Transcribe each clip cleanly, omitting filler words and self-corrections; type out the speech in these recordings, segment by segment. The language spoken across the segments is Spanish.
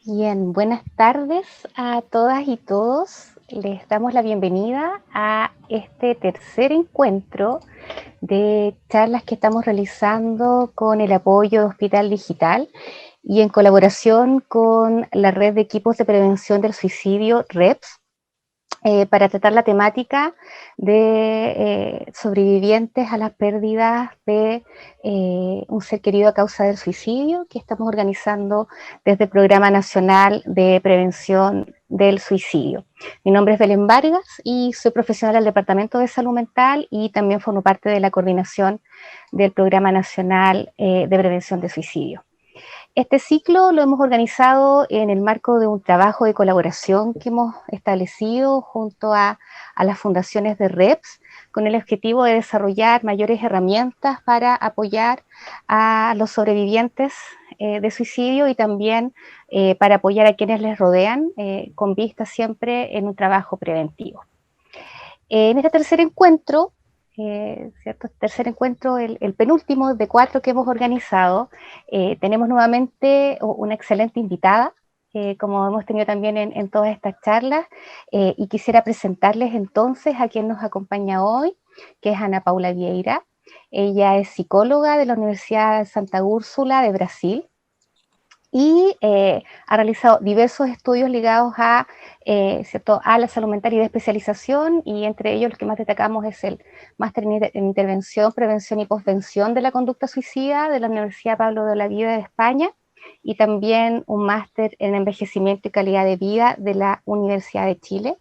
Bien, buenas tardes a todas y todos. Les damos la bienvenida a este tercer encuentro de charlas que estamos realizando con el apoyo de Hospital Digital y en colaboración con la Red de Equipos de Prevención del Suicidio, REPS, para tratar la temática de sobrevivientes a las pérdidas de un ser querido a causa del suicidio, que estamos organizando desde el Programa Nacional de Prevención del Suicidio. Mi nombre es Belén Vargas y soy profesional del Departamento de Salud Mental y también formo parte de la coordinación del Programa Nacional de Prevención del Suicidio. Este ciclo lo hemos organizado en el marco de un trabajo de colaboración que hemos establecido junto a las fundaciones de REPS con el objetivo de desarrollar mayores herramientas para apoyar a los sobrevivientes de suicidio y también para apoyar a quienes les rodean con vista siempre en un trabajo preventivo. En este tercer encuentro, ¿cierto? Tercer encuentro, el penúltimo de 4 que hemos organizado, tenemos nuevamente una excelente invitada, como hemos tenido también en todas estas charlas, y quisiera presentarles entonces a quien nos acompaña hoy, que es Ana Paula Vieira. Ella es psicóloga de la Universidad de Santa Úrsula de Brasil, y ha realizado diversos estudios ligados ¿cierto? A la salud mental y de especialización, y entre ellos los que más destacamos es el máster en intervención, prevención y posvención de la conducta suicida de la Universidad Pablo de Olavide de España, y también un máster en envejecimiento y calidad de vida de la Universidad de Chile.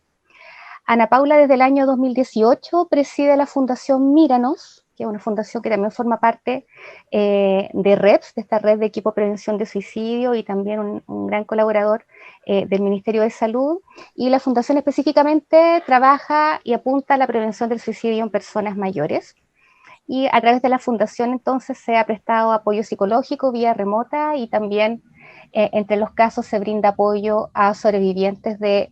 Ana Paula desde el año 2018 preside la Fundación Míranos, que es una fundación que también forma parte de REPS, de esta red de equipo de prevención de suicidio, y también un gran colaborador del Ministerio de Salud. Y la fundación específicamente trabaja y apunta a la prevención del suicidio en personas mayores. Y a través de la fundación entonces se ha prestado apoyo psicológico vía remota, y también entre los casos se brinda apoyo a sobrevivientes de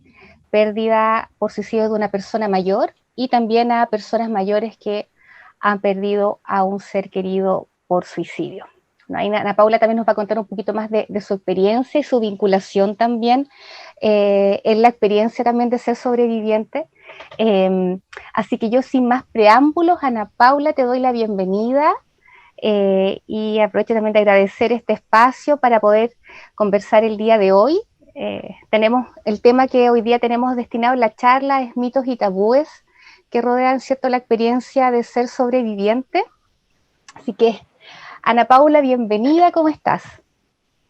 pérdida por suicidio de una persona mayor, y también a personas mayores que han perdido a un ser querido por suicidio. Ahí Ana Paula también nos va a contar un poquito más de su experiencia y su vinculación también en la experiencia también de ser sobreviviente. Así que yo, sin más preámbulos, Ana Paula, te doy la bienvenida, y aprovecho también de agradecer este espacio para poder conversar el día de hoy. Tenemos el tema que hoy día tenemos destinado en la charla, es mitos y tabúes que rodean, ¿cierto?, la experiencia de ser sobreviviente. Así que, Ana Paula, bienvenida, ¿cómo estás?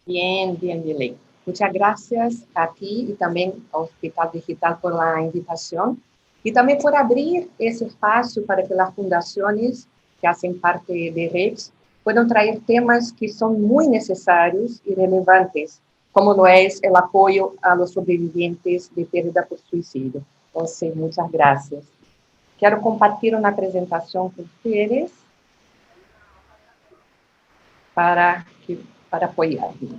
Bien, bien, Belén. Muchas gracias a ti y también al Hospital Digital por la invitación y también por abrir ese espacio para que las fundaciones que hacen parte de REPS puedan traer temas que son muy necesarios y relevantes, como lo es el apoyo a los sobrevivientes de pérdida por suicidio. Entonces, muchas gracias. Quiero compartir una presentación con ustedes para, para apoyarme.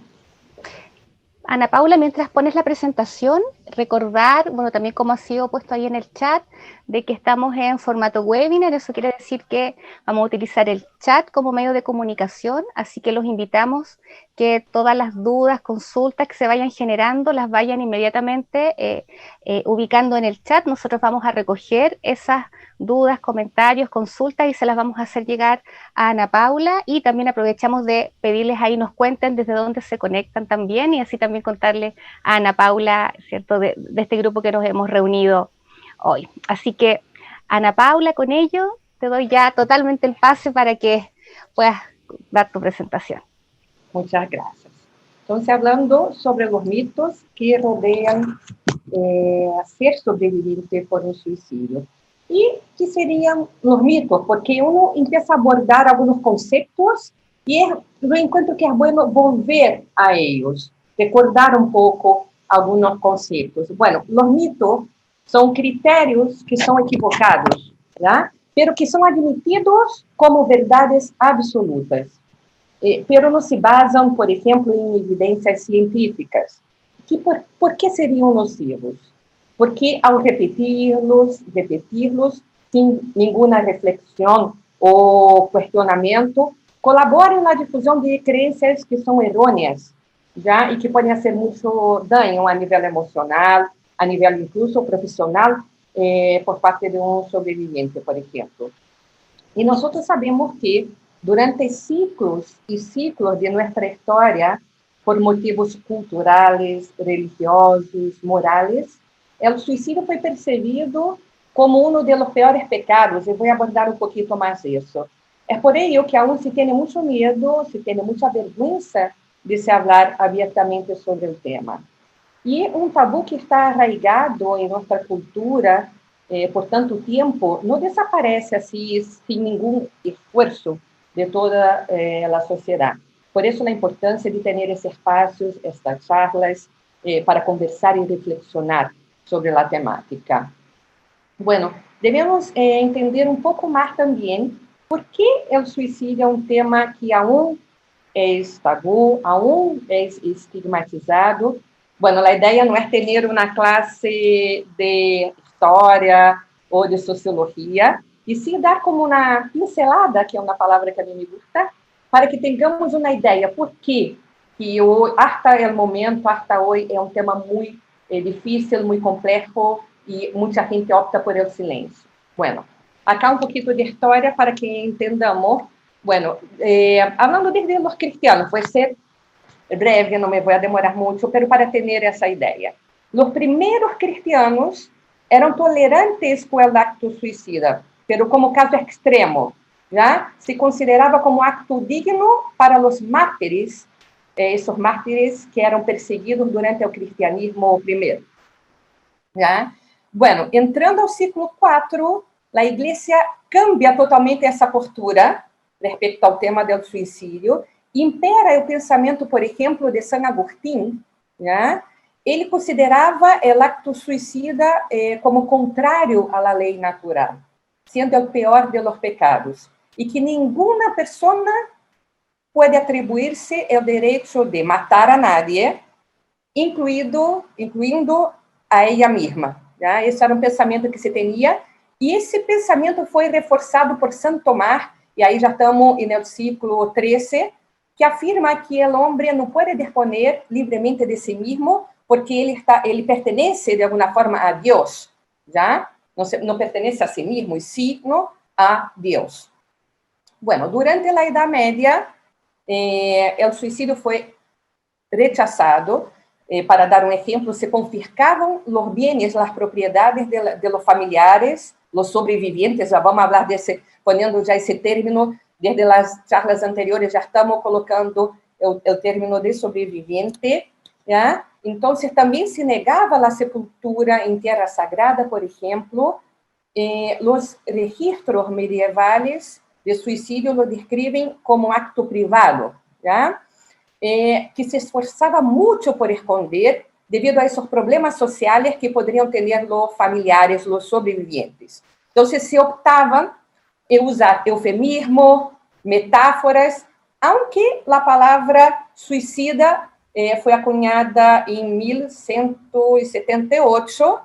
Ana Paula, mientras pones la presentación, recordar, bueno, también como ha sido puesto ahí en el chat, de que estamos en formato webinar. Eso quiere decir que vamos a utilizar el chat como medio de comunicación, así que los invitamos que todas las dudas, consultas que se vayan generando, las vayan inmediatamente ubicando en el chat. Nosotros vamos a recoger esas dudas, comentarios, consultas, y se las vamos a hacer llegar a Ana Paula, y también aprovechamos de pedirles ahí nos cuenten desde dónde se conectan también, y así también contarle a Ana Paula, ¿cierto?, de este grupo que nos hemos reunido hoy. Así que, Ana Paula, con ello te doy ya totalmente el pase para que puedas dar tu presentación. Muchas gracias. Entonces, hablando sobre los mitos que rodean a ser sobreviviente por un suicidio. ¿Y qué serían los mitos? Porque uno empieza a abordar algunos conceptos y yo encuentro que es bueno volver a ellos, recordar un poco algunos conceptos. Bueno, los mitos son criterios que son equivocados, ¿verdad? Pero que son admitidos como verdades absolutas. Pero não se basam, por exemplo, em evidências científicas. Que por que seriam nocivos? Porque ao repetirlos sem nenhuma reflexão ou questionamento, colaboram na difusão de crenças que são errôneas já, e que podem fazer muito dano a nível emocional, a nível incluso profissional, por parte de um sobrevivente, por exemplo. E nós sabemos que, durante ciclos e ciclos de nossa história, por motivos culturais, religiosos, morais, o suicídio foi percebido como um dos piores pecados, e vou abordar um pouquinho mais isso. É por ello que aún se tem muito medo, se tem muita vergonha de se falar abertamente sobre o tema. E um tabu que está arraigado em nossa cultura por tanto tempo não desaparece assim sem nenhum esforço de toda a sociedade. Por isso, a importância de ter esses espaços, estas charlas, para conversar e reflexionar sobre a temática. Bueno, devemos entender um pouco mais também por que o suicídio é um tema que aún é tabu, aún é estigmatizado. Bueno, a ideia não é ter uma classe de história ou de sociologia, e sim dar como uma pincelada, que é uma palavra que a mim me gusta, para que tenhamos uma ideia por que hasta o momento, hasta hoje, é um tema muito difícil, muito complexo, e muita gente opta por el silêncio. Bueno, acá um pouquinho de história para que entendamos. Bueno, hablando desde los cristianos, vai ser breve, não me vou demorar muito, pero para ter essa ideia. Os primeiros cristianos eram tolerantes com o acto suicida, pero como caso extremo, já se considerava como acto digno para os mártires, esses mártires que eram perseguidos durante o cristianismo primeiro. Já? Bueno, entrando ao século IV, a Igreja cambia totalmente essa postura respecto ao tema do suicídio. Impera o pensamento, por exemplo, de San Agustín, né? Ele considerava o acto suicida como contrário à lei natural, sendo o pior de los pecados, e que nenhuma pessoa pode atribuir-se o direito de matar a nadie, incluindo a ela mesma. Né? Esse era um pensamento que se tinha, e esse pensamento foi reforçado por Santo Tomás, e aí já estamos no século XIII, que afirma que o homem não pode disponer livremente de si mesmo, porque ele pertence de alguma forma a Deus, já? Não pertence a si mesmo, sino a Deus. Bueno, durante a Idade Média, o suicídio foi rechazado. Para dar um exemplo, se confiscavam os bens, as propriedades de los familiares, los sobrevivientes, já vamos falar desse, ponendo já esse término, desde as charlas anteriores já estamos colocando o término de sobreviviente, já? Então, também se negava a sepultura em terra sagrada, por exemplo. Os registros medievais de suicídio lo descrevem como acto privado, já? Que se esforçava muito por esconder devido a esses problemas sociais que poderiam ter os familiares, os sobreviventes. Então, se optava em usar eufemismo, metáforas, aunque a palavra suicida foi acunhada em 1178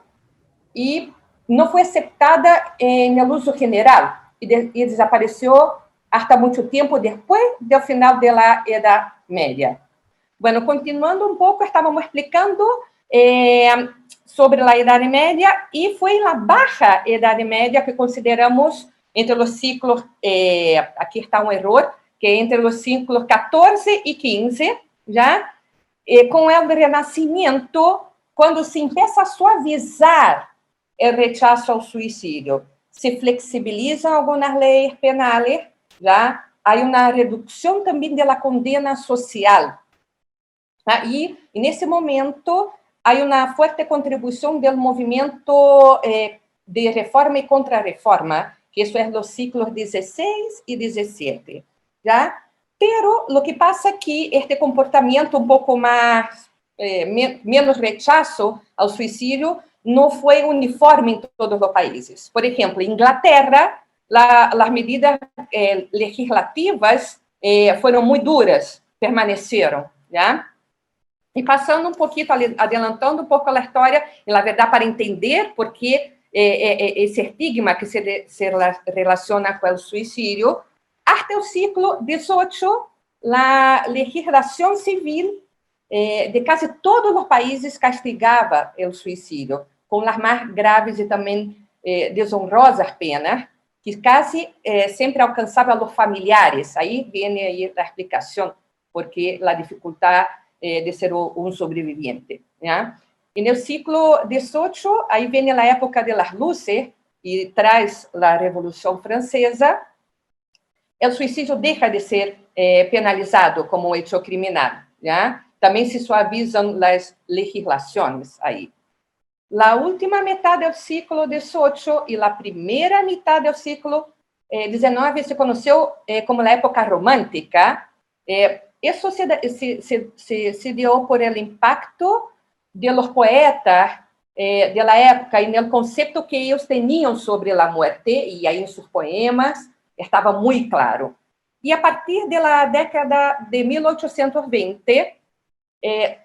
e não foi aceitada no uso geral e desapareceu hasta muito tempo depois do final da Idade Média. Bueno, continuando um pouco, estávamos explicando sobre a Idade Média, e foi na Baixa Idade Média que consideramos entre os ciclos, aqui está um erro, que é entre os ciclos 14 e 15, já? Com o Renascimento, quando se começa a suavizar o rechazo ao suicídio, se flexibilizam algumas leis penais, já? Há uma redução também da condena social. Tá? E, nesse momento, há uma forte contribuição do movimento de reforma e contra-reforma, que isso é dos ciclos 16 e 17. Já? Pero, o que passa é que este comportamento um pouco mais, menos rechazo ao suicídio, não foi uniforme em todos os países. Por exemplo, em Inglaterra, as medidas legislativas foram muito duras, permaneceram, já? E passando um pouquinho, adelantando um pouco a história, na verdade, para entender por que esse estigma que se relaciona com o suicídio, até o século XVIII, a legislação civil de casi todos os países castigava o suicídio, com as mais graves e também desonrosas penas, que quase sempre alcançavam os familiares. Aí vem aí a explicação, porque a dificuldade de ser um sobrevivente. ¿Ya? E no século XVIII, aí vem a época de las luces, e traz a Revolução Francesa, o suicídio deixa de ser penalizado como um hecho criminal. ¿Ya? Também se suavizam as legislações aí. A última metade do século XVIII e a primeira metade do século XIX se conheceu como a época romântica. Isso se deu por el impacto de los poetas de la época e no conceito que eles tinham sobre a morte, e aí em seus poemas estava muito claro. E a partir da década de 1820,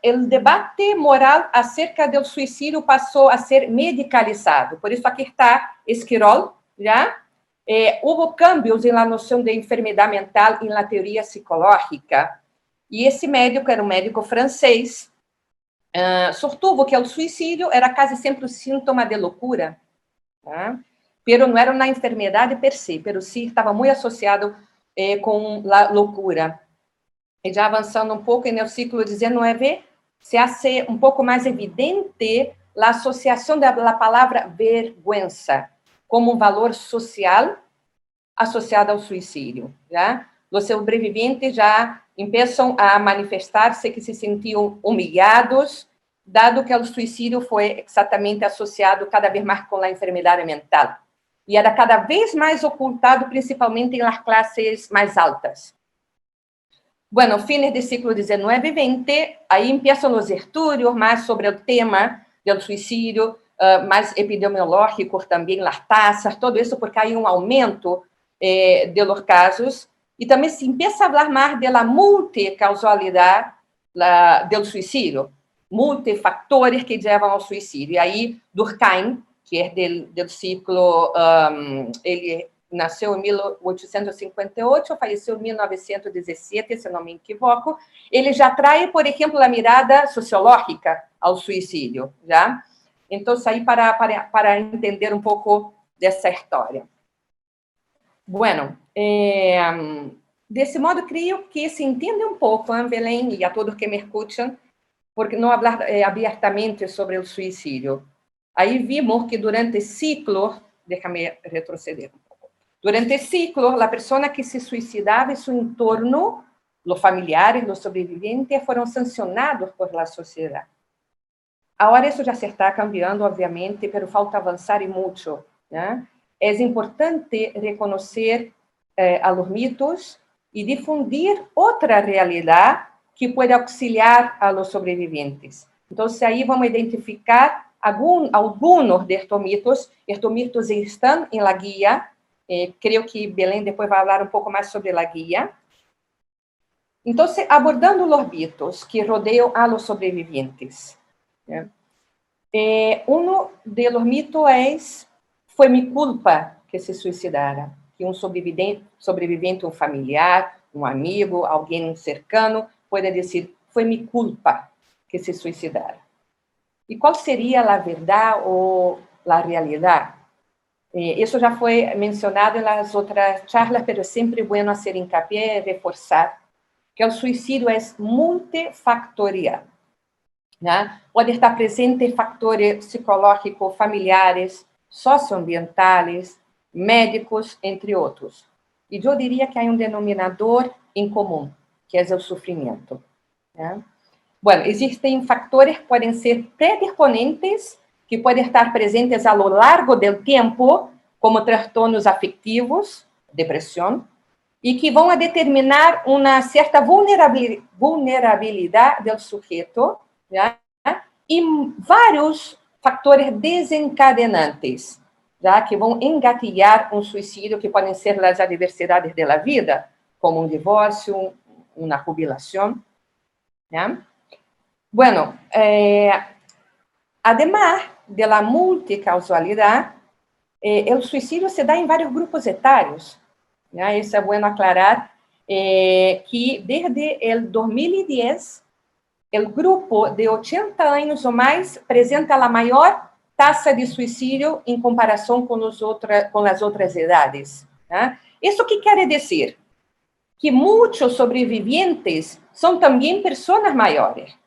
o debate moral acerca do suicídio passou a ser medicalizado. Por isso, aqui está Esquirol, já? Houve cambios na noção de enfermidade mental e na teoria psicológica. E esse médico era um médico francês, sostuvo que o suicídio era quase sempre um síntoma de loucura, tá? Pero não era uma enfermidade per se, pero sim estava muito associado com a loucura. E já avançando um pouco no século XIX, se hace um pouco mais evidente a associação da palavra vergüenza como um valor social associado ao suicídio. Já? Os sobreviventes já começam a manifestar-se que se sentiam humilhados, dado que o suicídio foi exatamente associado cada vez mais com a enfermidade mental. E era cada vez mais ocultado, principalmente nas classes mais altas. Bueno, fines do século XIX e XX, aí começam os estudos mais sobre o tema do suicídio, mais epidemiológicos também, as taxas, tudo isso, porque há um aumento de los casos, e também se começa a falar mais da multicausalidade do suicídio, multifactores que levam ao suicídio. E aí, Durkheim, que é do século, ele nasceu em 1858, faleceu em 1917, se não me equivoco, ele já traz, por exemplo, a mirada sociológica ao suicídio, já? Então, aí para entender um pouco dessa história. Bueno, desse modo, creio que se entende um pouco, Belém, e a todos que me escutam, porque não falar abertamente sobre o suicídio. Aí vimos que durante ciclos, deixa-me retroceder um pouco, durante ciclos, a pessoa que se suicidava e seu entorno, os familiares, os sobreviventes, foram sancionados por la sociedade. Agora isso já se está cambiando, obviamente, mas falta avançar e muito, né? É importante reconhecer a los mitos e difundir outra realidade que pode auxiliar a los sobreviventes. Então, aí vamos identificar alguns destes mitos. Estes mitos estão em la guia. Creio que Belém depois vai falar um pouco mais sobre a guia. Então, abordando os mitos que rodeiam a los sobreviventes. Um de los mitos é: foi mi culpa que se suicidara. Que um sobrevivente, um familiar, um amigo, alguém cercano, pode dizer: foi mi culpa que se suicidara. E qual seria a verdade ou a realidade? Isso já foi mencionado nas outras charlas, mas é sempre bueno fazer hincapié e reforçar que o suicídio é multifactorial. Né? Pode estar presente fatores psicológicos, familiares, socioambientales, médicos, entre outros. E eu diria que há um denominador em comum, que é o sofrimento. Né? Bueno, existem fatores que podem ser predisponentes, que podem estar presentes ao longo do tempo, como transtornos afetivos, depressão, e que vão determinar uma certa vulnerabilidade do sujeito, né? E vários fatores desencadenantes, já que vão engatilhar um suicídio, que podem ser as adversidades da vida, como um divórcio, uma jubilação. Né? Bueno, además de la multicausalidade, o suicídio se dá em vários grupos etários. Né? Isso é bueno aclarar, que desde o 2010 el grupo de 80 años o más presenta la mayor tasa de suicidio en comparación con las otras edades. ¿Eso qué quiere decir? Que muchos sobrevivientes son también personas mayores.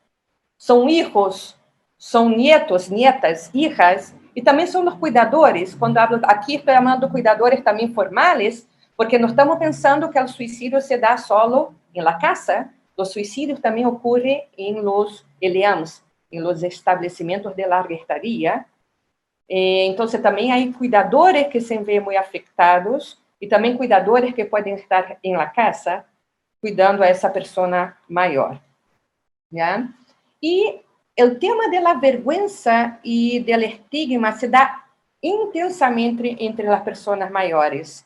Son hijos, son nietos, nietas, hijas, y también son los cuidadores. Cuando hablo, aquí estoy hablando de cuidadores también formales, porque no estamos pensando que el suicidio se da solo en la casa. Los suicidios también ocurren en los ELEAMs, en los establecimientos de larga estadia. Entonces, también hay cuidadores que se ven muy afectados y también cuidadores que pueden estar en la casa cuidando a esa persona mayor. ¿Ya? Y el tema de la vergüenza y del estigma se da intensamente entre las personas mayores.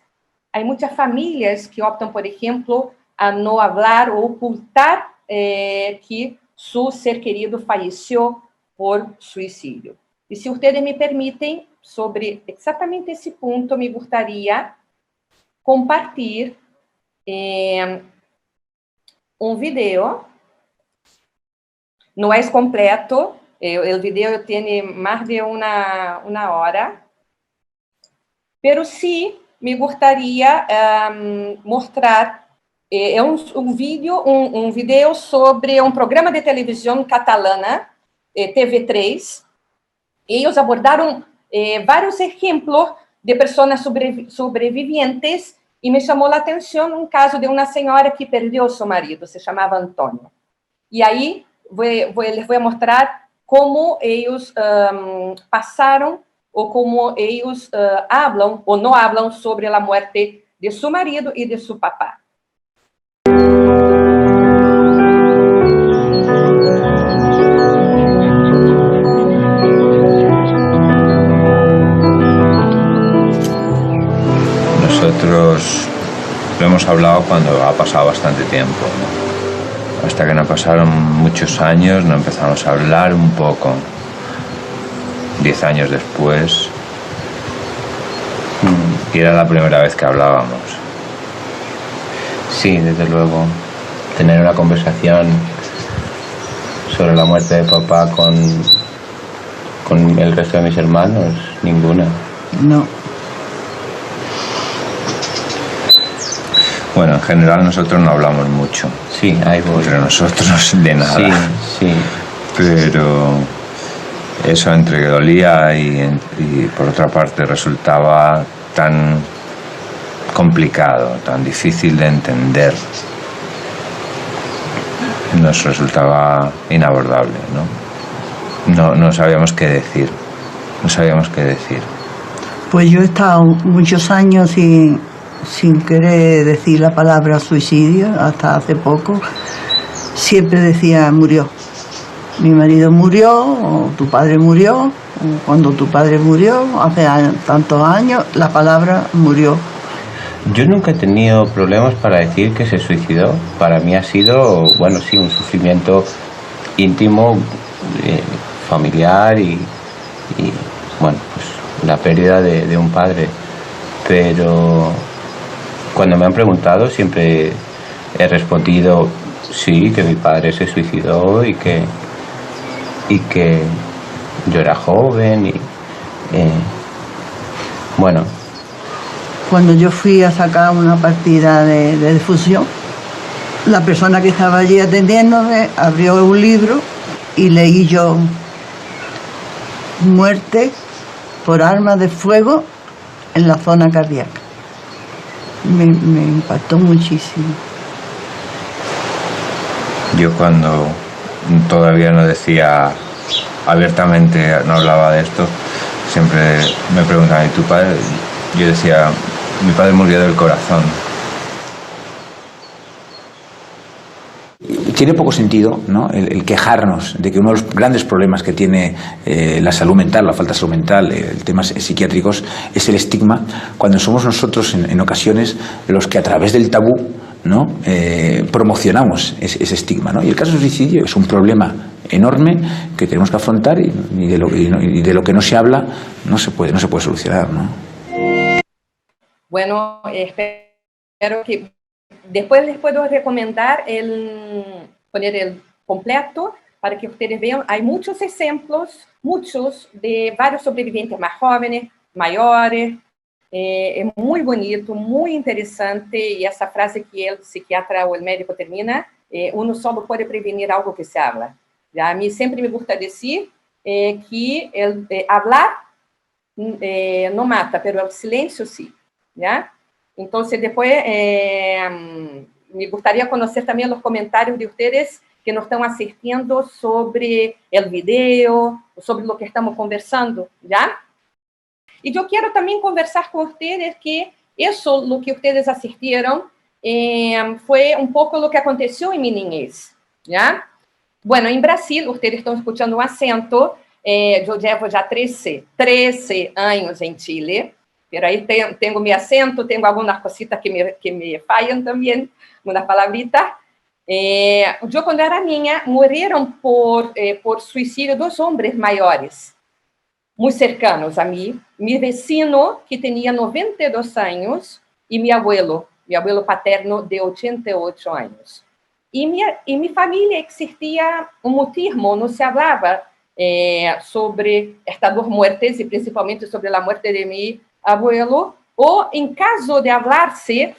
Hay muchas familias que optan, por ejemplo, a no hablar o ocultar que su ser querido falleció por suicidio. Y si ustedes me permiten, sobre exactamente ese punto, me gustaría compartir un video. No es completo, el video tiene más de una hora, pero sí me gustaría mostrar un video sobre un programa de televisión catalana, TV3. Ellos abordaron varios ejemplos de personas sobrevivientes y me llamó la atención un caso de una señora que perdió a su marido, se llamaba Antonio. Y ahí les voy a mostrar cómo ellos pasaron o cómo ellos hablan o no hablan sobre la muerte de su marido y de su papá. Nosotros lo hemos hablado cuando ha pasado bastante tiempo, ¿no? Hasta que no pasaron muchos años, no empezamos a hablar un poco. 10 años después, y era la primera vez que hablábamos. Sí, desde luego. Tener una conversación sobre la muerte de papá con el resto de mis hermanos, ninguna. No. Bueno, en general nosotros no hablamos mucho. Sí, ahí voy. Entre nosotros de nada. Sí, sí. Pero eso entre que dolía y por otra parte resultaba tan complicado, tan difícil de entender, nos resultaba inabordable, ¿no? No sabíamos qué decir, no sabíamos qué decir. Pues yo he estado muchos años sin querer decir la palabra suicidio, hasta hace poco. Siempre decía murió. Mi marido murió, o tu padre murió, o cuando tu padre murió, hace tantos años, la palabra murió. Yo nunca he tenido problemas para decir que se suicidó. Para mí ha sido, bueno, sí, un sufrimiento íntimo, familiar y bueno, pues la pérdida de un padre. Pero cuando me han preguntado siempre he respondido sí, que mi padre se suicidó y que yo era joven y bueno. Cuando yo fui a sacar una partida de difusión, la persona que estaba allí atendiéndome abrió un libro y leí yo muerte por arma de fuego en la zona cardíaca. Me impactó muchísimo. Yo cuando todavía no decía abiertamente, no hablaba de esto, siempre me preguntaban, ¿y tu padre? Yo decía, mi padre murió del corazón. Tiene poco sentido, ¿no?, el quejarnos de que uno de los grandes problemas que tiene la salud mental, la falta de salud mental, temas psiquiátricos, es el estigma, cuando somos nosotros en ocasiones los que a través del tabú, ¿no?, promocionamos ese estigma, ¿no? Y el caso del suicidio es un problema enorme que tenemos que afrontar y de lo que no se habla no se puede solucionar, ¿no? Bueno, espero que después les puedo recomendar poner el completo para que ustedes vean, hay muchos ejemplos, muchos, de varios sobrevivientes más jóvenes, mayores. É muito bonito, muito interessante, e essa frase que o psiquiatra ou o médico termina, uno solo pode prevenir algo que se habla. A mim sempre me gusta dizer que hablar não mata, pero o silêncio sim. Então, depois, me gostaria de conhecer também os comentários de vocês que nos estão assistindo sobre o vídeo, sobre o que estamos conversando, já? E eu quero também conversar com vocês que isso, o que vocês assistiram, foi um pouco o que aconteceu em minha niñez, já? Bueno, em Brasil, vocês estão escutando um acento, eu levo já 13 anos em Chile, pero aí tenho meu acento, tenho algumas cositas que me falham também, umas palavritas. Eu, quando era niña, morreram por suicídio 2 homens maiores, muito cercanos a mim, meu vecino, que tinha 92 anos, e meu abuelo paterno, de 88 anos. E minha família existia um mutismo, não se falava sobre estas 2 mortes, e principalmente sobre a morte de meu abuelo, ou, em caso de falar-se,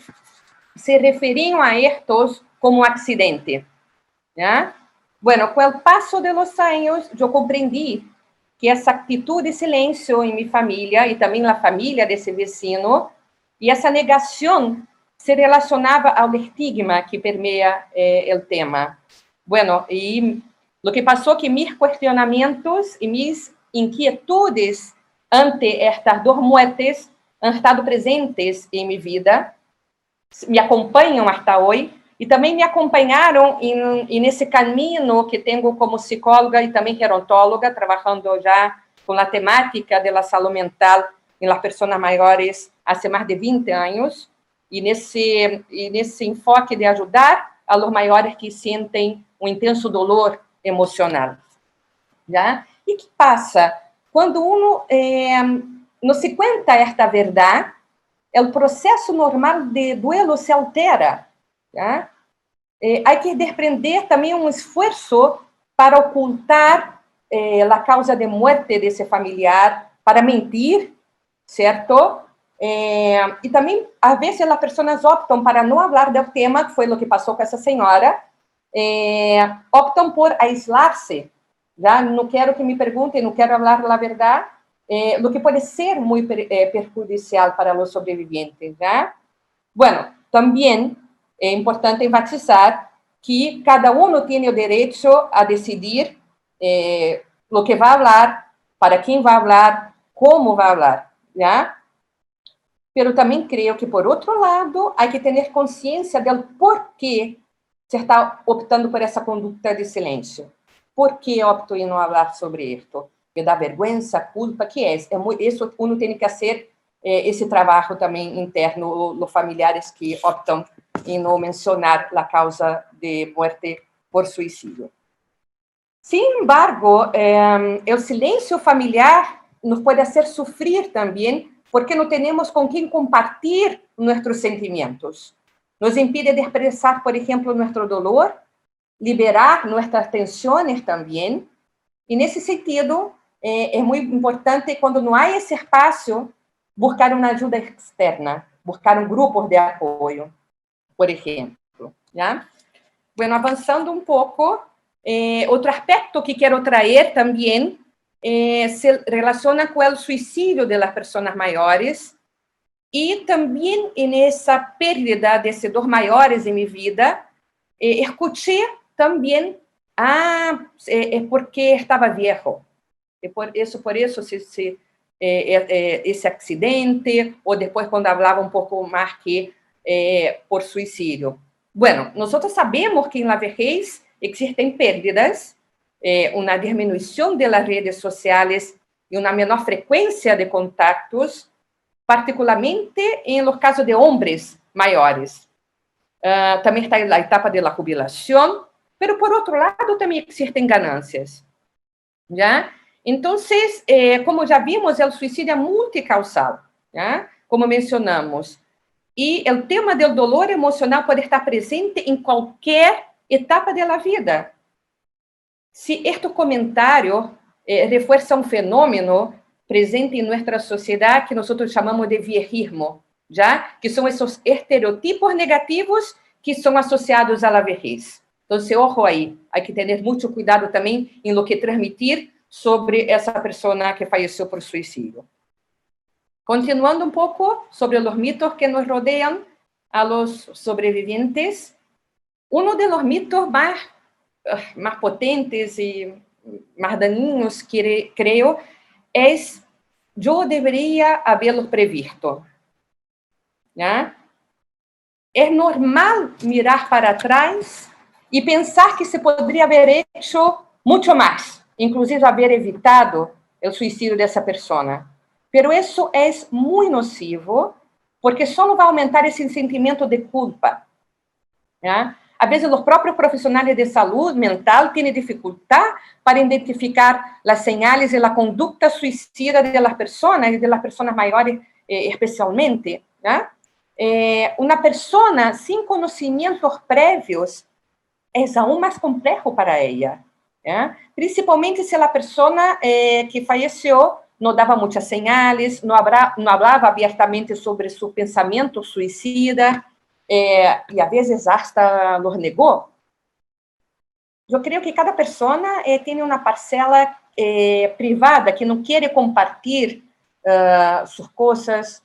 se referiam a estes como acidente. Bueno, com o passo dos anos, eu compreendi que essa atitude de silêncio em minha família, e também na família desse vecino, e essa negação se relacionava ao estigma que permeia o tema. Bueno, e o que passou que meus questionamentos e minhas inquietudes ante estas 2 mortes han estado presentes em minha vida, me acompanham até hoje, e também me acompanharam nesse caminho que tenho como psicóloga e também gerontóloga, trabalhando já com a temática da saúde mental em las pessoas maiores há mais de 20 anos, e nesse enfoque de ajudar a los maiores que sentem um intenso dolor emocional. Já? E que passa? Quando uno não se conta esta verdade, o processo normal de duelo se altera. Há que desprender também um esforço para ocultar a causa de morte desse familiar, para mentir, certo? E também, às vezes, as pessoas optam para não falar do tema, que foi o que passou com essa senhora, optam por aislar-se. Não quero que me perguntem, não quero falar a verdade, o que pode ser muito perjudicial para os sobreviventes. Bueno, também é importante enfatizar que cada um tem o direito a decidir o que vai falar, para quem vai falar, como vai falar, Pero também creio que, por outro lado, há que ter consciência do porquê se está optando por essa conduta de silêncio. Por que opto em não falar sobre isto? Me dá vergonha, culpa, que é? Isso uno tem que fazer esse trabalho também interno, os familiares que optam em não mencionar a causa de morte por suicídio. Sin embargo, o silêncio familiar nos pode fazer sofrer também, porque não temos com quem compartilhar nossos sentimentos. Nos impide de expressar, por exemplo, nosso dolor, liberar nossas tensões também. E, nesse sentido, é muito importante, quando não há esse espaço, buscar uma ajuda externa, buscar um grupo de apoio, por exemplo. Bueno, avançando um pouco, outro aspecto que quero trazer também se relaciona com o suicídio das pessoas maiores e também nessa perda desses 2 maiores em minha vida, escutei também porque estava viejo. E por isso esse acidente, ou depois quando falava um pouco mais que por suicídio. Bueno, nós sabemos que na vejez existem pérdidas, uma diminuição das redes sociais e uma menor frequência de contatos, particularmente em los casos de homens maiores. Também está a etapa da jubilação, mas, por outro lado, também existem ganâncias. Então, como já vimos, o suicídio é multicausal, como mencionamos. E o tema do dolor emocional pode estar presente em qualquer etapa da vida. si estos comentarios refuerzan un fenómeno presente en nuestra sociedad que nosotros llamamos de viejismo, ¿ya? Que son esos estereotipos negativos que son asociados a la vejez. Entonces, ojo ahí, hay que tener mucho cuidado también en lo que transmitir sobre esa persona que falleció por suicidio. Continuando un poco sobre los mitos que nos rodean a los sobrevivientes, uno de los mitos más potentes y más dañinos, creo, es yo debería haberlo previsto. ¿Ya? Es normal mirar para atrás y pensar que se podría haber hecho mucho más, inclusive haber evitado el suicidio de esa persona. Pero eso es muy nocivo, porque solo va a aumentar ese sentimiento de culpa. ¿Ya? A veces los propios profesionales de salud mental tienen dificultad para identificar las señales de la conducta suicida de las personas, y de las personas mayores especialmente. ¿Ya? Una persona sin conocimientos previos es aún más complejo para ella, ¿ya? Principalmente si la persona que falleció no daba muchas señales, no hablaba abiertamente sobre su pensamiento suicida, y a veces hasta los negó. Yo creo que cada persona tiene una parcela privada que no quiere compartir sus cosas,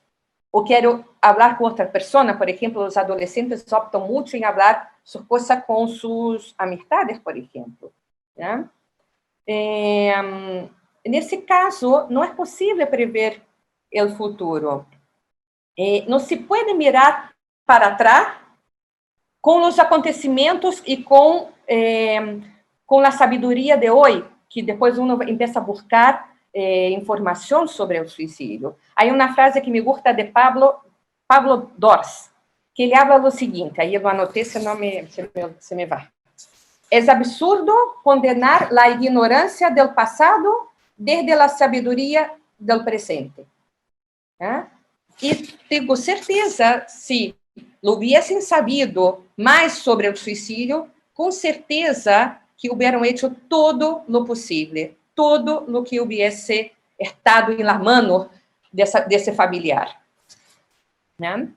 o quiero hablar con otra persona. Por ejemplo, los adolescentes optan mucho en hablar sus cosas con sus amistades, por ejemplo. ¿Ya? En ese caso, no es posible prever el futuro. No se puede mirar para atrás con los acontecimientos y con la sabiduría de hoy, que después uno empieza a buscar información sobre el suicidio. Hay una frase que me gusta de Pablo Dors, que ele habla lo seguinte, aí eu não anotei, senão se me vai. Es absurdo condenar la ignorancia del pasado desde la sabiduría del presente. ¿Ah? Y tengo certeza, si lo hubiesen sabido más sobre el suicidio, con certeza que hubieran hecho todo lo posible, todo lo que hubiese estado en las manos de ese familiar. ¿Ya?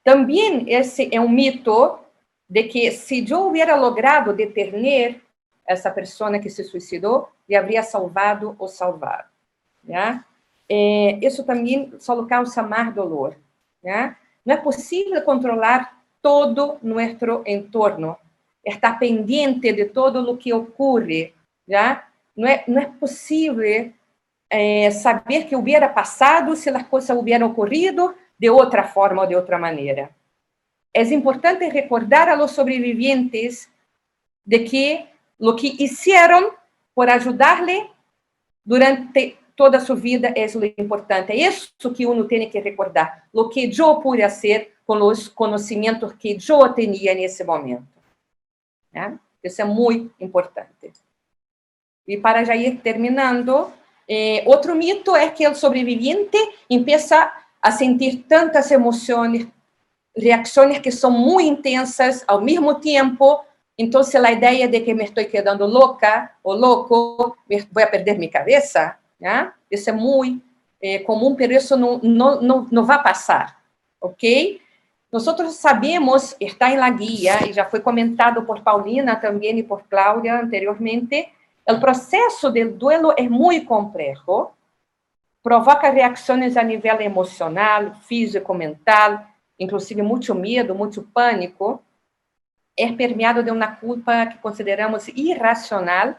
También ese es un mito de que si yo hubiera logrado detener a esa persona que se suicidó, le habría salvado o salvado. ¿Ya? Eso también solo causa más dolor. ¿Ya? No es posible controlar todo nuestro entorno, estar pendiente de todo lo que ocurre. ¿Ya? No es posible saber qué hubiera pasado si las cosas hubieran ocurrido de otra forma o de otra manera. Es importante recordar a los sobrevivientes de que lo que hicieron por ayudarle durante toda su vida es lo importante. Eso que uno tiene que recordar, lo que yo pude hacer con los conocimientos que yo tenía en ese momento. ¿Ya? Eso es muy importante. Y para ya ir terminando, otro mito es que el sobreviviente empieza a sentir tantas emociones, reacciones que son muy intensas al mismo tiempo. Entonces la idea de que me estoy quedando loca o loco, voy a perder mi cabeza, ¿ya? Eso es muy común, pero eso no va a pasar, ¿ok? Nosotros sabemos, está en la guía, y ya fue comentado por Paulina también y por Claudia anteriormente, el proceso del duelo es muy complejo, provoca reacciones a nivel emocional, físico, mental, inclusive mucho miedo, mucho pánico, es permeado de una culpa que consideramos irracional,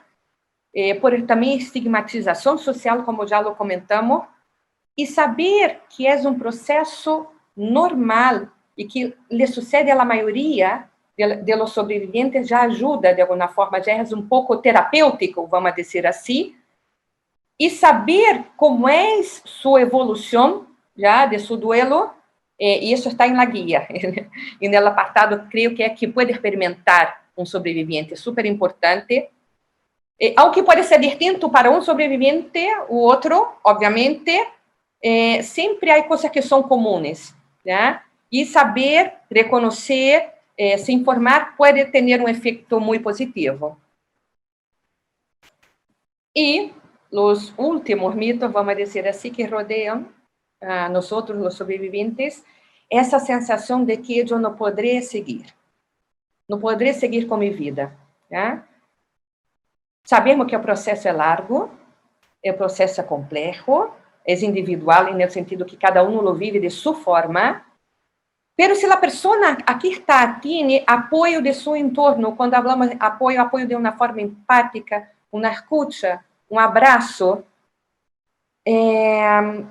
por también estigmatización social, como ya lo comentamos, y saber que es un proceso normal y que le sucede a la mayoría de los sobrevivientes ya ayuda de alguna forma, ya es un poco terapéutico, vamos a decir así, y saber cómo es su evolución ya de su duelo, y eso está en la guía, en el apartado creo que es que puede experimentar un sobreviviente, súper importante, aunque puede ser distinto para un sobreviviente u otro, obviamente, siempre hay cosas que son comunes, ¿ya? Y saber, reconocer, se informar puede tener un efecto muy positivo. Y los últimos mitos, vamos a decir así, que rodean a nosotros, los sobrevivientes, esa sensación de que yo no podré seguir con mi vida. ¿Ya? Sabemos que o processo é largo, o processo é complexo, é individual, no sentido que cada um lo vive de sua forma, pero se a pessoa aqui está, tem apoio de seu entorno, quando falamos apoio de uma forma empática, uma escuta, um abraço,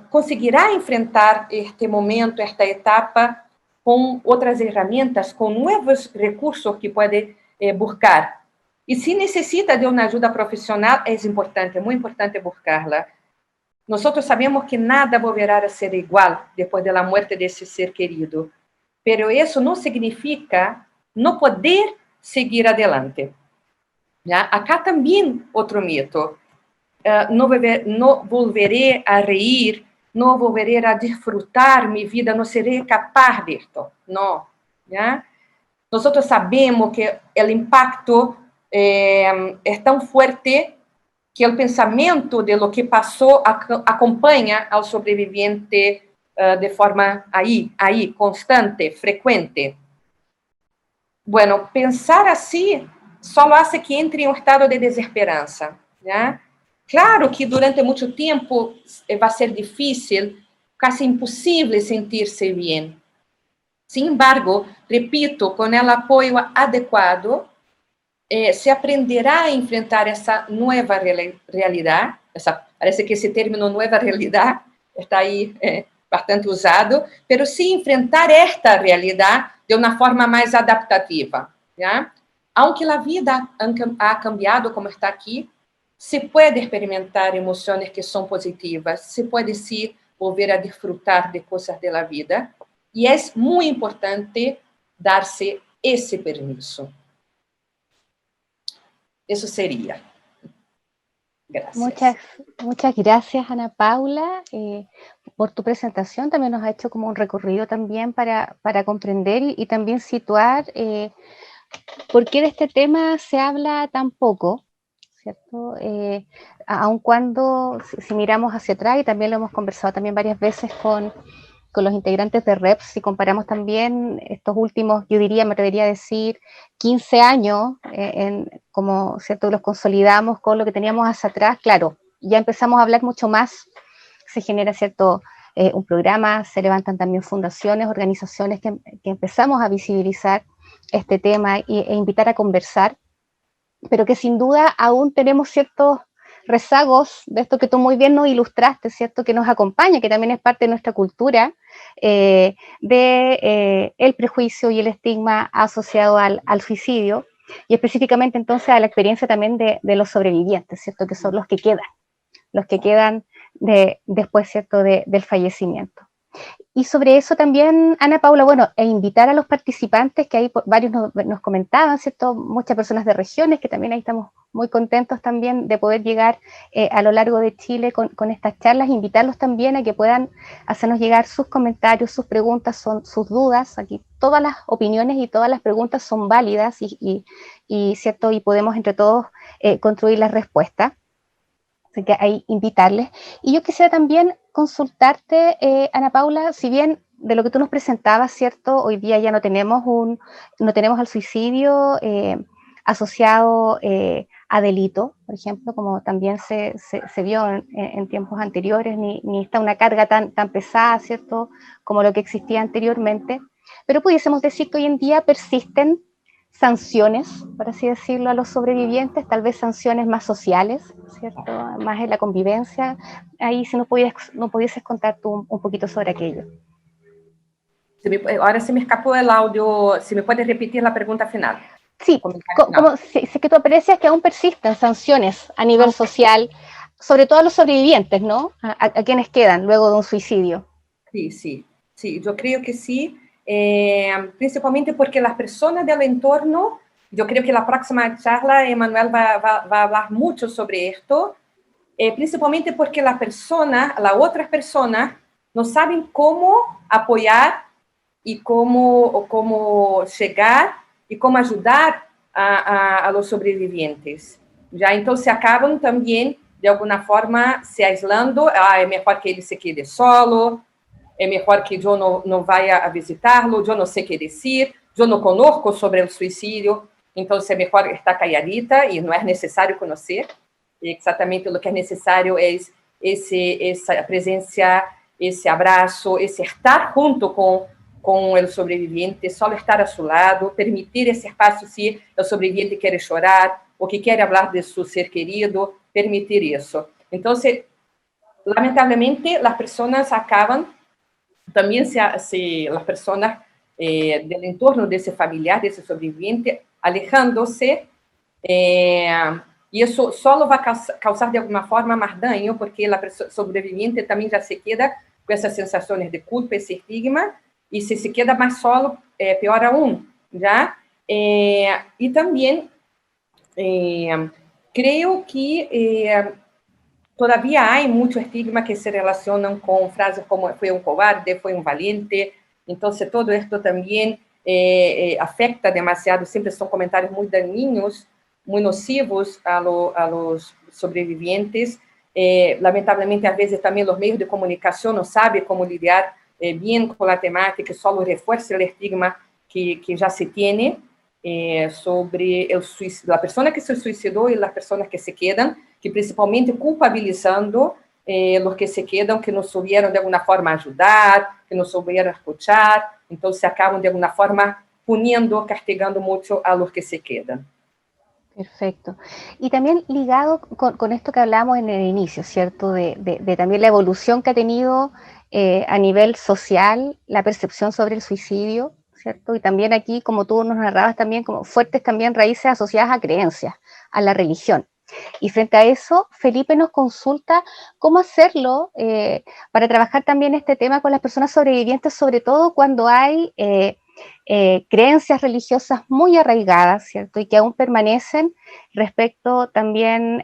conseguirá enfrentar este momento, esta etapa, com outras ferramentas, com novos recursos que pode buscar. E se necessita de uma ajuda profissional, é importante, muito importante buscá-la. Nós sabemos que nada volverá a ser igual depois da morte desse ser querido, pero isso não significa não poder seguir adelante. Já? Acá também outro mito. Não volveré a reír, não volveré a disfrutar minha vida, não serei capaz disto. Não. Já? Nós sabemos que o impacto é tão forte que o pensamento de lo que passou acompanha ao sobrevivente de forma constante, frequente. Bueno, pensar assim só hace que entre em um estado de desesperança. ¿Ya? Claro que durante muito tempo vai ser difícil, quase impossível sentir-se bem. Sin embargo, repito, com o apoio adequado, se aprenderá a enfrentar essa nova realidade. Parece que esse termo nova realidade está aí bastante usado, pero se enfrentar esta realidade de uma forma mais adaptativa. ¿Ya? Aunque a vida ha cambiado, como está aqui, se pode experimentar emoções que são positivas, se pode se volver a disfrutar de coisas da vida, e é muito importante dar-se esse permiso. Eso sería. Gracias. Muchas gracias, Ana Paula, por tu presentación. También nos ha hecho como un recorrido también para comprender y también situar por qué de este tema se habla tan poco, ¿cierto? Aun cuando, si miramos hacia atrás, y también lo hemos conversado también varias veces con los integrantes de REPS, si comparamos también estos últimos, yo diría, me atrevería a decir, 15 años, como ¿cierto? Los consolidamos con lo que teníamos hacia atrás, claro, ya empezamos a hablar mucho más, se genera ¿cierto? Un programa, se levantan también fundaciones, organizaciones que empezamos a visibilizar este tema e invitar a conversar, pero que sin duda aún tenemos ciertos rezagos de esto que tú muy bien nos ilustraste, ¿cierto? Que nos acompaña, que también es parte de nuestra cultura, el prejuicio y el estigma asociado al suicidio, y específicamente entonces a la experiencia también de los sobrevivientes, ¿cierto? Que son los que quedan después, ¿cierto? Del fallecimiento. Y sobre eso también, Ana Paula, bueno, invitar a los participantes, que ahí varios nos comentaban, ¿cierto? Muchas personas de regiones, que también ahí estamos muy contentos también de poder llegar a lo largo de Chile con estas charlas, invitarlos también a que puedan hacernos llegar sus comentarios, sus preguntas, sus dudas. Aquí todas las opiniones y todas las preguntas son válidas y ¿cierto? Y podemos entre todos construir las respuestas. Así que ahí invitarles. Y yo quisiera también consultarte, Ana Paula, si bien de lo que tú nos presentabas, ¿cierto? Hoy día ya no tenemos al suicidio asociado a delito, por ejemplo, como también se vio en tiempos anteriores, ni está una carga tan pesada, ¿cierto? Como lo que existía anteriormente. Pero pudiésemos decir que hoy en día persisten sanciones, por así decirlo, a los sobrevivientes, tal vez sanciones más sociales, ¿cierto? Más en la convivencia. Ahí si nos pudieses contar tú un poquito sobre aquello. Ahora se me escapó el audio, si me puedes repetir la pregunta final. Sí, si que tú aprecias que aún persisten sanciones a nivel social, sobre todo a los sobrevivientes, ¿no? A quienes quedan luego de un suicidio. Sí, yo creo que sí. Principalmente porque las personas del entorno, yo creo que la próxima charla Emanuel va a hablar mucho sobre esto, principalmente porque las otras personas no saben cómo apoyar y cómo llegar y cómo ayudar a los sobrevivientes. ¿Ya? Entonces acaban también de alguma forma, se aislando. É melhor que ele se quede solo, é melhor que eu não vá a visitá-lo, eu não sei o que dizer, eu não conozco sobre o suicídio, então é melhor estar calladita e não é necessário conhecer. Exatamente o que é necessário é essa presença, esse abraço, esse estar junto com o sobreviviente, só estar a seu lado, permitir esse espaço se o sobreviviente quer chorar ou que quer falar de seu ser querido, permitir isso. Então, lamentavelmente, as pessoas acabam também as pessoas do entorno desse familiar, desse sobreviviente, alejando-se, e isso só vai causar de alguma forma mais dano, porque a sobreviviente também já se queda com essas sensações de culpa, esse estigma, e se queda mais solo, pior aún, já? E também, creio que todavía há muito estigma que se relacionam com frases como foi cobarde, foi valiente. Então, todo esto também afecta demasiado. Sempre são comentários muito daninhos, muito nocivos a los sobrevivientes. Lamentavelmente, às vezes, também os meios de comunicação não sabem como lidar bem com a temática, só reforça o estigma que já se tem sobre a pessoa que se suicidou e as pessoas que se quedam, que principalmente culpabilizando os que se quedam, que não souberam de alguma forma ajudar, que não souberam escuchar, então se acabam de alguma forma puniendo, castigando muito a los que se quedan. Perfecto. Y también ligado con esto que hablamos en el inicio, ¿cierto? De también la evolución que ha tenido a nivel social la percepción sobre el suicidio, ¿cierto? Y también aquí, como tú nos narrabas, también como fuertes también raíces asociadas a creencias, a la religión. Y frente a eso, Felipe nos consulta cómo hacerlo para trabajar también este tema con las personas sobrevivientes, sobre todo cuando hay creencias religiosas muy arraigadas, ¿cierto? Y que aún permanecen respecto también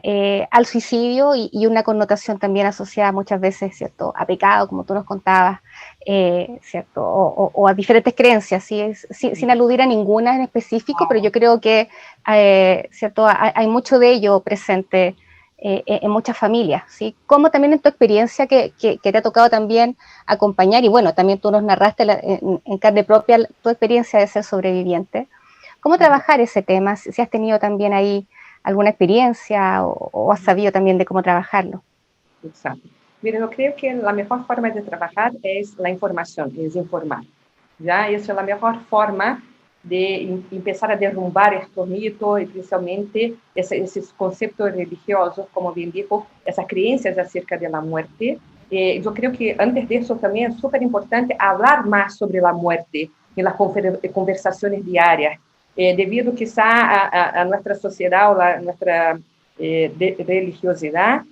al suicidio y una connotación también asociada muchas veces, ¿cierto? A pecado, como tú nos contabas, ¿cierto? O a diferentes creencias, ¿sí? Sin aludir a ninguna en específico, pero yo creo que, ¿cierto? Hay mucho de ello presente en muchas familias, ¿sí? Como también en tu experiencia que te ha tocado también acompañar, y bueno, también tú nos narraste en carne propia tu experiencia de ser sobreviviente. ¿Cómo trabajar ese tema? Si has tenido también ahí alguna experiencia o has sabido también de cómo trabajarlo. Exacto. Mira, eu creio que a melhor forma de trabalhar é a informação, é informar. Já essa é a melhor forma de começar a derrubar estes mitos e principalmente esses conceitos religiosos, como bem digo, essas crenças acerca da morte. Eu creio que antes disso também é super importante falar mais sobre a morte nas conversações diárias, devido quizá a nossa sociedade, a nossa religiosidade,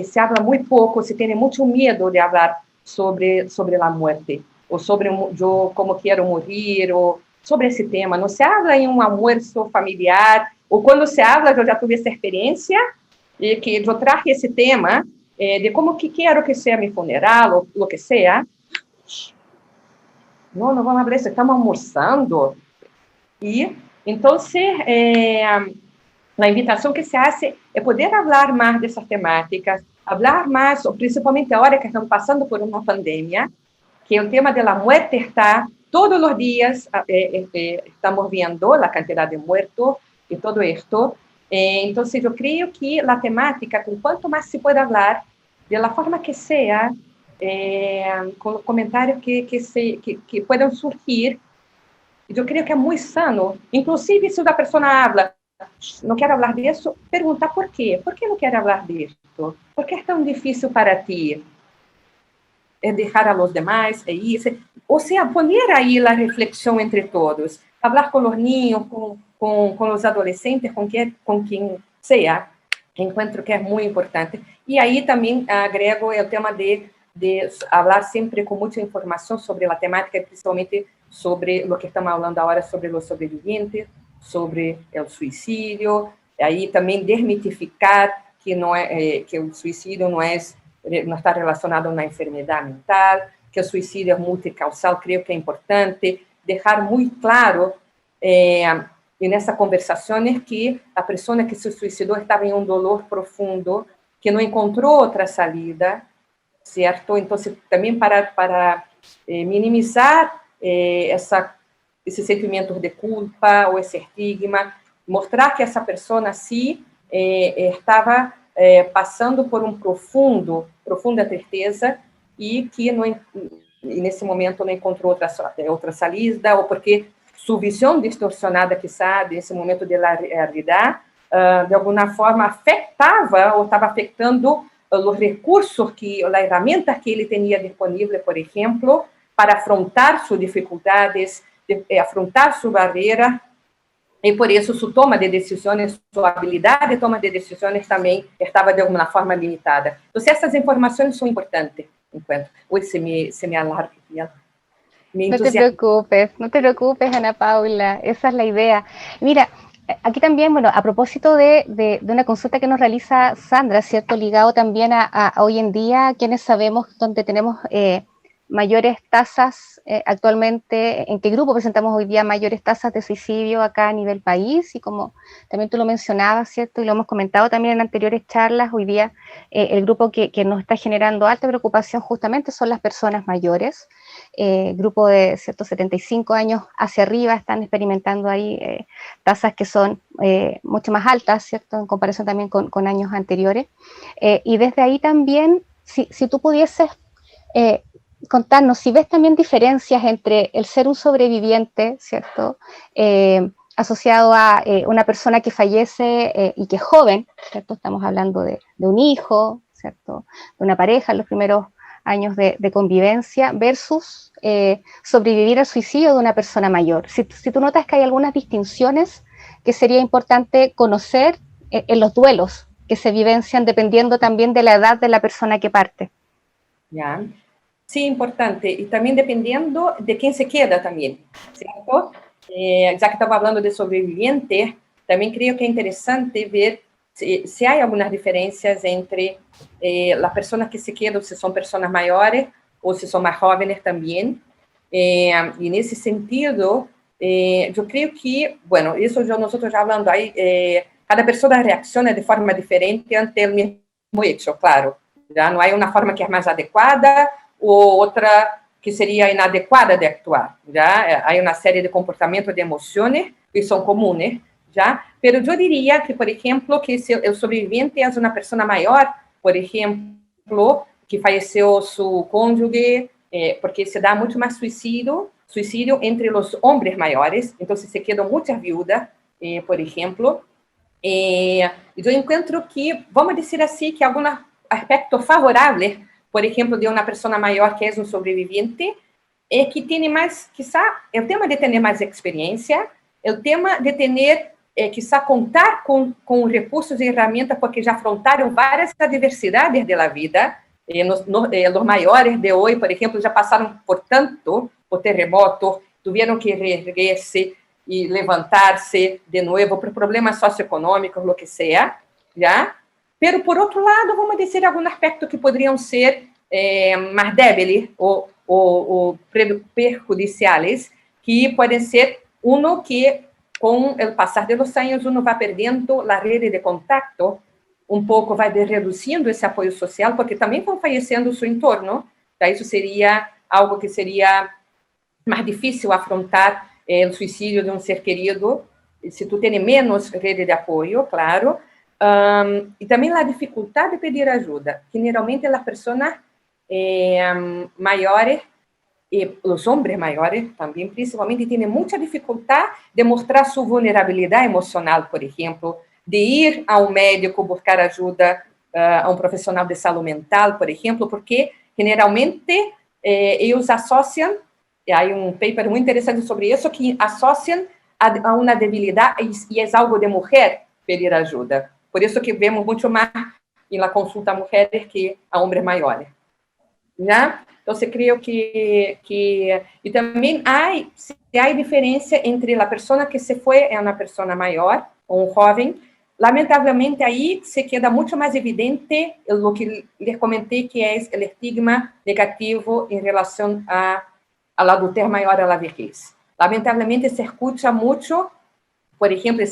se habla muito pouco, se tem muito medo de falar sobre a morte, ou sobre eu como quero morrer, ou sobre esse tema. Não se habla em almoço familiar, ou quando se habla, eu já tive essa experiência, e que eu trago esse tema de como que quero que seja meu funeral, ou o que seja. Não vamos falar isso, estamos almoçando. E, então, a invitação que se faz é poder falar mais dessas temáticas, falar mais, principalmente agora que estamos passando por uma pandemia, que o tema da morte está todos os dias, estamos vendo a quantidade de muertos e todo isto. Então, eu creio que a temática, com quanto mais se pode falar, da forma que seja, com comentários que possam surgir, eu creio que é muito sano. Inclusive, se a pessoa habla, não quero falar disso, perguntar por quê. Por que não quero falar disso? Por que é tão difícil para ti? É deixar a los demais, é isso. Ou seja, poner aí a reflexão entre todos. Falar com os ninhos, com os adolescentes, com quem seja. Encontro que é muito importante. E aí também agrego o tema de falar sempre com muita informação sobre a temática, principalmente sobre o que estamos falando agora, sobre os sobreviventes, sobre o suicídio. Aí também desmitificar que que o suicídio não está relacionado a uma enfermidade mental, que o suicídio é multicausal. Creio que é importante deixar muito claro e nessas conversações que a pessoa que se suicidou estava em um dolor profundo que não encontrou outra salida, certo? Então, também para minimizar esse sentimento de culpa ou esse estigma, mostrar que essa pessoa, sim, estava passando por profunda tristeza e que nesse momento não encontrou outra salida, ou porque sua visão distorcionada, quizá, nesse momento da realidade, de alguma forma afetava ou estava afetando os recursos, as ferramentas que ele tinha disponível, por exemplo, para afrontar suas dificuldades, afrontar sua barreira, e por isso sua toma de decisões, sua habilidade de toma de decisões também estava de alguma forma limitada. Então, essas informações são importantes. Hoy se me alarga. No te preocupes, Ana Paula, esa es la idea. Mira, aquí también, bueno, a propósito de una consulta que nos realiza Sandra, ¿cierto? Ligado también a hoy en día, quienes sabemos donde tenemos mayores tasas actualmente, en qué grupo presentamos hoy día mayores tasas de suicidio acá a nivel país, y como también tú lo mencionabas, ¿cierto? Y lo hemos comentado también en anteriores charlas, hoy día el grupo que nos está generando alta preocupación justamente son las personas mayores. Grupo de 75 años hacia arriba están experimentando ahí tasas que son mucho más altas, ¿cierto? En comparación también con años anteriores. Y desde ahí también, si tú pudieses contarnos, si ves también diferencias entre el ser un sobreviviente, ¿cierto? Asociado a una persona que fallece y que es joven, ¿cierto? Estamos hablando de un hijo, ¿cierto? De una pareja en los primeros años de convivencia, versus sobrevivir al suicidio de una persona mayor. Si tú notas que hay algunas distinciones que sería importante conocer en los duelos que se vivencian dependiendo también de la edad de la persona que parte. Ya. Sí, importante. Y también dependiendo de quién se queda también, ¿cierto? Ya que estaba hablando de sobreviviente, también creo que es interesante ver si hay algunas diferencias entre las personas que se quedan, si son personas mayores o si son más jóvenes también. Y en ese sentido, yo creo que, bueno, eso nosotros ya hablando ahí, cada persona reacciona de forma diferente ante el mismo hecho, claro. Ya no hay una forma que es más adecuada ou outra que seria inadequada de actuar, já? Há uma série de comportamentos, de emoções que são comuns, já? Pero eu diria que, por exemplo, que se o sobrevivente é uma pessoa maior, por exemplo, que faleceu seu cônjuge, porque se dá muito mais suicídio entre os homens maiores, então se quedam muitas viúvas, por exemplo, eu encontro que, vamos dizer assim, que alguns aspectos favoráveis, por exemplo, de uma pessoa maior que é um sobreviviente, é que tem mais, quizá, é o tema de ter mais experiência, é o tema de ter, quizá, contar com recursos e ferramentas, porque já afrontaram várias adversidades da vida. Os maiores de hoje, por exemplo, já passaram por terremoto, tiveram que reerguer-se e levantar-se de novo por problemas socioeconômicos, o que seja, já? Pero, por outro lado, vamos dizer alguns aspectos que poderiam ser mais débeis ou perjudiciais, que podem ser, que com o passar dos anos, vai perdendo a rede de contato, pouco vai reduzindo esse apoio social, porque também vão falecendo o seu entorno, então isso seria algo que seria mais difícil afrontar o suicídio de um ser querido, se tu tem menos rede de apoio, claro. E também a dificuldade de pedir ajuda. Generalmente, as pessoas maiores, e os homens maiores também, principalmente, têm muita dificuldade de mostrar sua vulnerabilidade emocional, por exemplo, de ir a um médico buscar ajuda, a um profissional de saúde mental, por exemplo, porque, generalmente, eles associam, e há paper muito interessante sobre isso, que associam a uma debilidade, e é algo de mulher pedir ajuda. Por isso que vemos muito mais na consulta a mulheres que a homens maiores. Já? Então, eu creio que... E também há diferença entre a pessoa que se foi é uma pessoa maior, ou um jovem. Lamentavelmente, aí se queda muito mais evidente o que lhes comentei, que é o estigma negativo em relação à adultez maior, à vejez. Lamentavelmente, se escuta muito, por exemplo,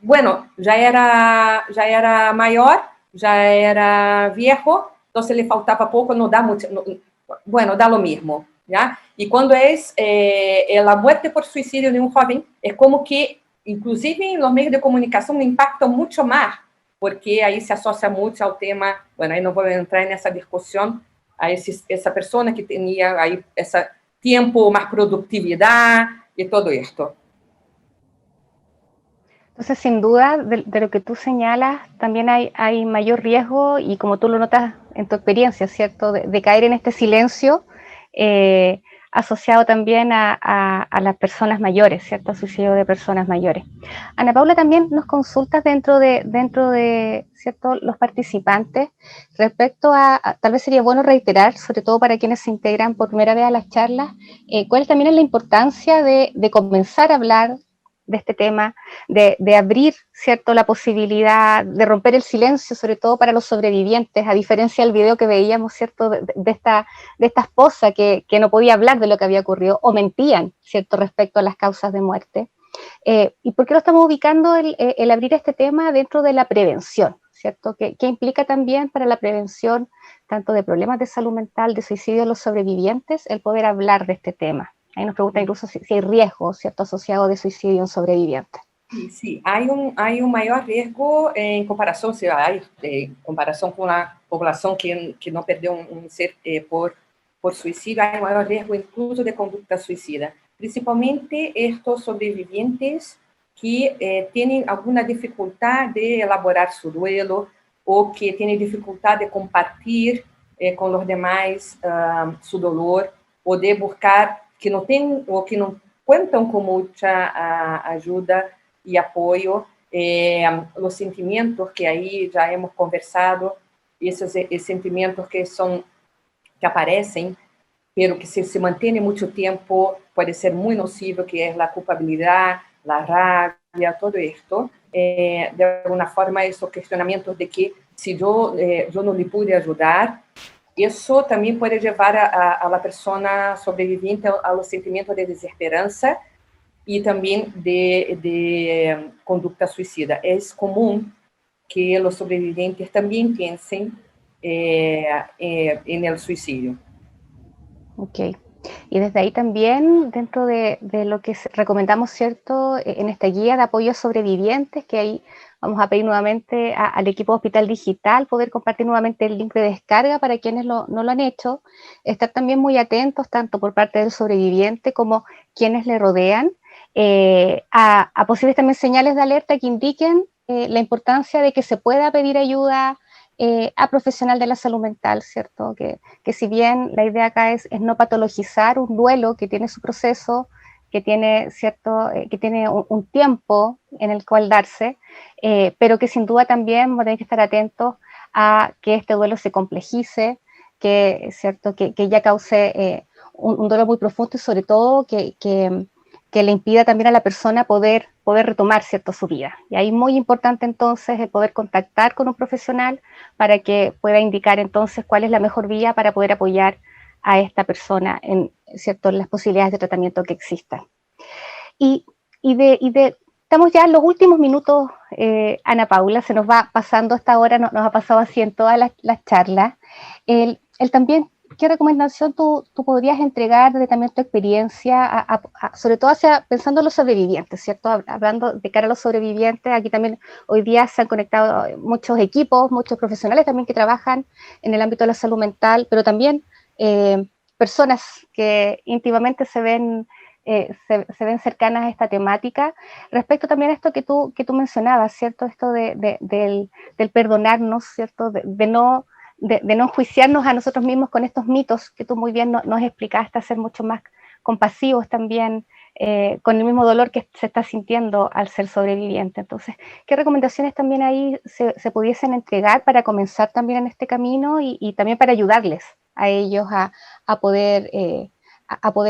bueno, já era maior, ya era viejo, entonces le faltaba poco, no da mucho, no, bueno, da lo mismo, ¿ya? Y cuando es la muerte por suicidio de un joven, es como que, inclusive en los medios de comunicación, impacta mucho más, porque ahí se asocia mucho al tema, bueno, ahí no voy a entrar en esa discusión, a esa persona que tenía ahí ese tiempo, más productividad y todo esto. Entonces, sin duda, de lo que tú señalas, también hay mayor riesgo y como tú lo notas en tu experiencia, ¿cierto? De caer en este silencio eh, asociado también a las personas mayores, ¿cierto? Al suicidio de personas mayores. Ana Paula, también nos consultas dentro de ¿cierto? Los participantes respecto tal vez sería bueno reiterar, sobre todo para quienes se integran por primera vez a las charlas, cuál también es la importancia de comenzar a hablar de este tema, de abrir, ¿cierto?, la posibilidad de romper el silencio, sobre todo para los sobrevivientes, a diferencia del video que veíamos, ¿cierto?, de esta esposa que no podía hablar de lo que había ocurrido, o mentían, ¿cierto?, respecto a las causas de muerte. ¿Y por qué lo estamos ubicando el abrir este tema dentro de la prevención, ¿cierto? Que implica también para la prevención tanto de problemas de salud mental, de suicidio de los sobrevivientes, el poder hablar de este tema. Ahí nos pregunta incluso si hay riesgo, ¿cierto?, asociado de suicidio en sobrevivientes. Sí, hay un mayor riesgo en comparación, si hay, en comparación con la población que no perdió un ser por suicidio, hay mayor riesgo incluso de conducta suicida. Principalmente estos sobrevivientes que tienen alguna dificultad de elaborar su duelo o que tienen dificultad de compartir con los demás su dolor o de buscar que no tienen o que no cuentan con mucha ayuda y apoyo, los sentimientos que ahí ya hemos conversado, esos sentimientos que aparecen, pero que se mantienen mucho tiempo, puede ser muy nocivo, que es la culpabilidad, la rabia, todo esto. De alguna forma, esos cuestionamientos de que si yo no le pude ayudar, eso también puede llevar a la persona sobreviviente a los sentimientos de desesperanza y también de conducta suicida. Es común que los sobrevivientes también piensen en el suicidio. Ok. Y desde ahí también, dentro de lo que recomendamos, ¿cierto?, en esta guía de apoyo a sobrevivientes, que ahí vamos a pedir nuevamente al equipo de Hospital Digital poder compartir nuevamente el link de descarga para quienes no lo han hecho, estar también muy atentos, tanto por parte del sobreviviente como quienes le rodean, a posibles también señales de alerta que indiquen la importancia de que se pueda pedir ayuda a profesional de la salud mental, ¿cierto? Que si bien la idea acá es no patologizar un duelo que tiene su proceso, que tiene, ¿cierto? Que tiene un tiempo en el cual darse, pero que sin duda también vamos a tener que estar atentos a que este duelo se complejice, que, ¿cierto? Que ya cause un dolor muy profundo y sobre todo que le impida también a la persona poder retomar, ¿cierto?, su vida. Y ahí es muy importante entonces el poder contactar con un profesional para que pueda indicar entonces cuál es la mejor vía para poder apoyar a esta persona en, ¿cierto?, en las posibilidades de tratamiento que existan. Y estamos ya en los últimos minutos, Ana Paula, se nos va pasando esta hora, nos ha pasado así en todas las charlas. El también, ¿qué recomendación tú podrías entregar de también tu experiencia, sobre todo pensando en los sobrevivientes, ¿cierto? Hablando de cara a los sobrevivientes, aquí también hoy día se han conectado muchos equipos, muchos profesionales también que trabajan en el ámbito de la salud mental, pero también personas que íntimamente se ven cercanas a esta temática, respecto también a esto que tú mencionabas, ¿cierto? Esto del perdonarnos, ¿cierto? De no enjuiciarnos a nosotros mismos con estos mitos que tú muy bien nos explicaste, a ser mucho más compasivos también con el mismo dolor que se está sintiendo al ser sobreviviente. Entonces, ¿qué recomendaciones también ahí se pudiesen entregar para comenzar también en este camino y también para ayudarles a ellos a poder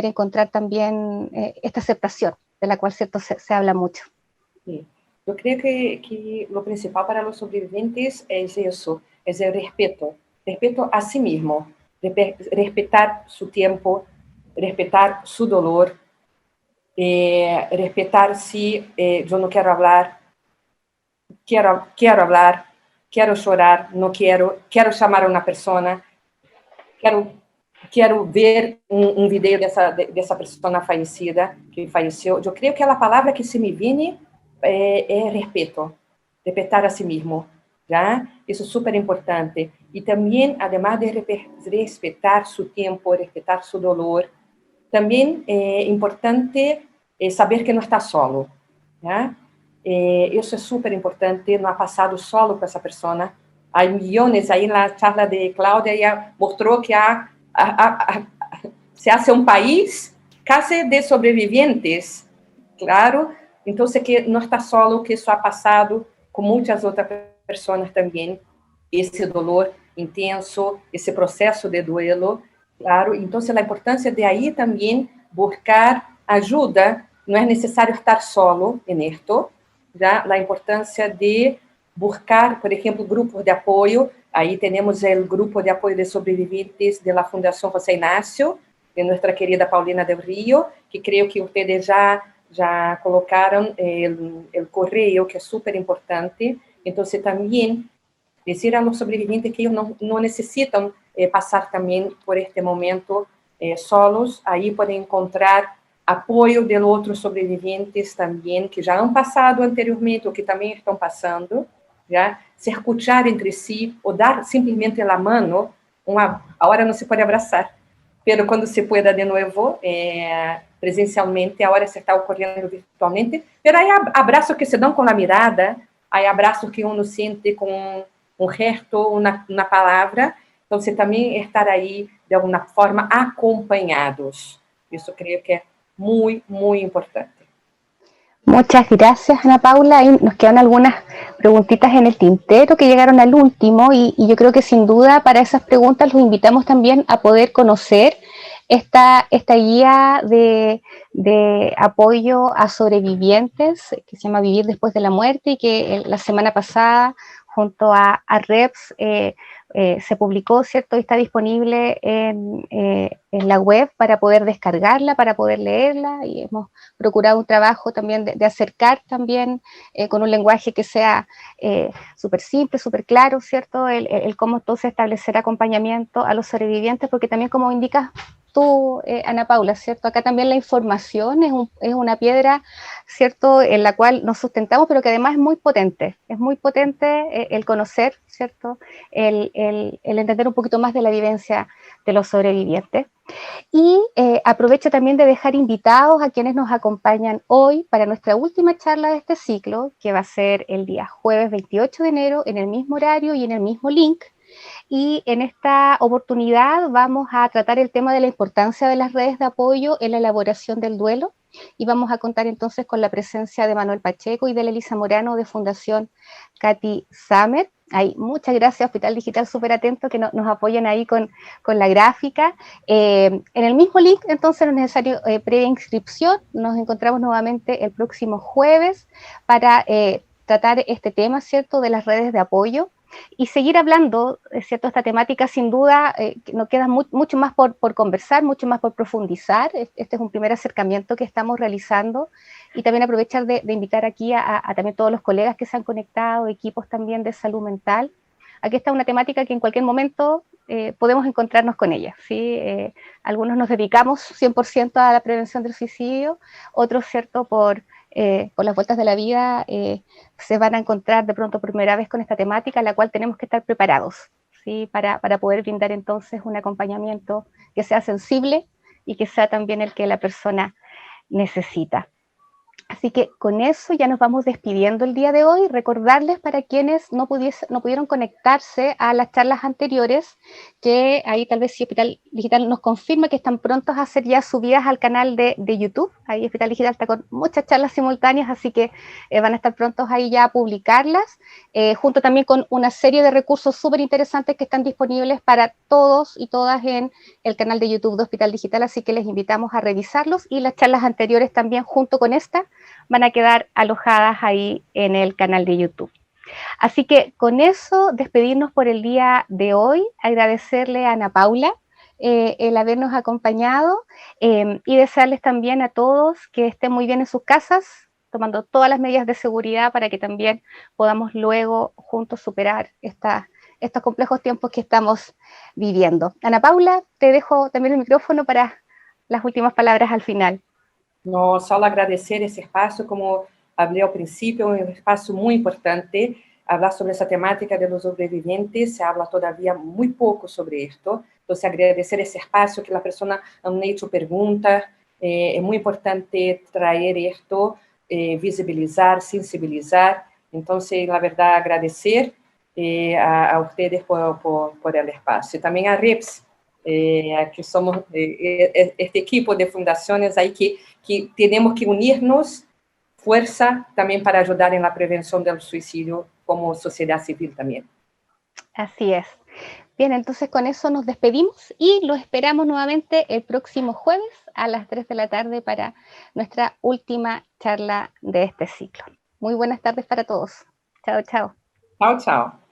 encontrar también esta aceptación de la cual, ¿cierto?, se habla mucho? Sí. Yo creo que lo principal para los sobrevivientes es eso, es el respeto a sí mismo, respetar su tiempo, respetar su dolor, respetar si yo no quiero hablar, quiero hablar, quiero llorar, no quiero llamar a una persona, quiero ver un video de esa persona fallecida, que falleció. Yo creo que la palabra que se me viene es respeto, respetar a sí mismo, ¿ya? Eso es súper importante. Y también, además de respetar su tiempo, respetar su dolor, también importante saber que no está solo, ¿ya? Eso es súper importante, no ha pasado solo con esa persona. Hay millones, ahí en la charla de Claudia, ella mostró que se hace un país casi de sobrevivientes, claro. Entonces, que no está solo, que eso ha pasado con muchas otras personas también, ese dolor intenso, ese proceso de duelo, claro. Entonces, la importancia de ahí también buscar ayuda, no es necesario estar solo en esto, ¿ya? La importancia de buscar, por ejemplo, grupos de apoyo. Ahí tenemos el grupo de apoyo de sobrevivientes de la Fundación José Ignacio, de nuestra querida Paulina del Río, que creo que ustedes ya colocaron el correo, que es súper importante. Entonces, también decir a los sobrevivientes que ellos no necesitan pasar también por este momento solos. Ahí pueden encontrar apoyo de otros sobrevivientes también, que ya han pasado anteriormente o que también están pasando, ¿ya? Se escuchar entre sí o dar simplemente la mano. Ahora no se puede abrazar, pero cuando se pueda de nuevo, presencialmente, ahora se está ocurriendo virtualmente, pero hay abrazos que se dan con la mirada, hay abrazos que uno siente con un gesto, una palabra. Entonces, también estar ahí, de alguna forma, acompañados. Eso creo que es muy, muy importante. Muchas gracias, Ana Paula. Ahí nos quedan algunas preguntitas en el tintero que llegaron al último y yo creo que sin duda para esas preguntas los invitamos también a poder conocer esta guía de apoyo a sobrevivientes que se llama Vivir después de la muerte y que la semana pasada junto a REPS se publicó, ¿cierto? Y está disponible en la web para poder descargarla, para poder leerla, y hemos procurado un trabajo también de acercar también con un lenguaje que sea súper simple, súper claro, ¿cierto? El cómo entonces establecer acompañamiento a los sobrevivientes, porque también como indicas tú, Ana Paula, ¿cierto? Acá también la información es una piedra, ¿cierto? En la cual nos sustentamos, pero que además es muy potente el conocer, ¿cierto? El entender un poquito más de la vivencia de los sobrevivientes. Y aprovecho también de dejar invitados a quienes nos acompañan hoy para nuestra última charla de este ciclo, que va a ser el día jueves 28 de enero, en el mismo horario y en el mismo link. Y en esta oportunidad vamos a tratar el tema de la importancia de las redes de apoyo en la elaboración del duelo, y vamos a contar entonces con la presencia de Manuel Pacheco y de Elisa Morano de Fundación Katy Samet. Ahí, muchas gracias, Hospital Digital, súper atento, que nos apoyan ahí con la gráfica. En el mismo link, entonces, no es necesario previa inscripción. Nos encontramos nuevamente el próximo jueves para tratar este tema, ¿cierto?, de las redes de apoyo y seguir hablando, ¿cierto? Esta temática sin duda nos queda mucho más por conversar, mucho más por profundizar. Este es un primer acercamiento que estamos realizando, y también aprovechar de invitar aquí a también todos los colegas que se han conectado, equipos también de salud mental. Aquí está una temática que en cualquier momento podemos encontrarnos con ella, ¿sí? Algunos nos dedicamos 100% a la prevención del suicidio, otros, ¿cierto?, por las vueltas de la vida, se van a encontrar de pronto por primera vez con esta temática, la cual tenemos que estar preparados, ¿sí? Para poder brindar entonces un acompañamiento que sea sensible y que sea también el que la persona necesita. Así que con eso ya nos vamos despidiendo el día de hoy. Recordarles para quienes no pudieron conectarse a las charlas anteriores, que ahí tal vez si Hospital Digital nos confirma que están prontos a ser ya subidas al canal de YouTube. Ahí Hospital Digital está con muchas charlas simultáneas, así que van a estar prontos ahí ya a publicarlas, junto también con una serie de recursos súper interesantes que están disponibles para todos y todas en el canal de YouTube de Hospital Digital, así que les invitamos a revisarlos, y las charlas anteriores también junto con esta van a quedar alojadas ahí en el canal de YouTube. Así que con eso, despedirnos por el día de hoy, agradecerle a Ana Paula el habernos acompañado, y desearles también a todos que estén muy bien en sus casas, tomando todas las medidas de seguridad para que también podamos luego juntos superar estos complejos tiempos que estamos viviendo. Ana Paula, te dejo también el micrófono para las últimas palabras al final. No, solo agradecer esse espaço, como falei ao princípio, é um espaço muito importante. Hablar sobre essa temática de los sobrevivientes, se habla todavía muy poco sobre esto. Entonces, agradecer ese espacio que la persona han hecho preguntas. Es muy importante traer esto, visibilizar, sensibilizar. Entonces, la verdad, agradecer a ustedes por el espacio. También a RIPS, que somos este equipo de fundaciones ahí que tenemos que unirnos fuerza también para ayudar en la prevención del suicidio como sociedad civil también. Así es. Bien, entonces con eso nos despedimos y los esperamos nuevamente el próximo jueves a las 3 de la tarde para nuestra última charla de este ciclo. Muy buenas tardes para todos. Chao, chao. Chao, chao.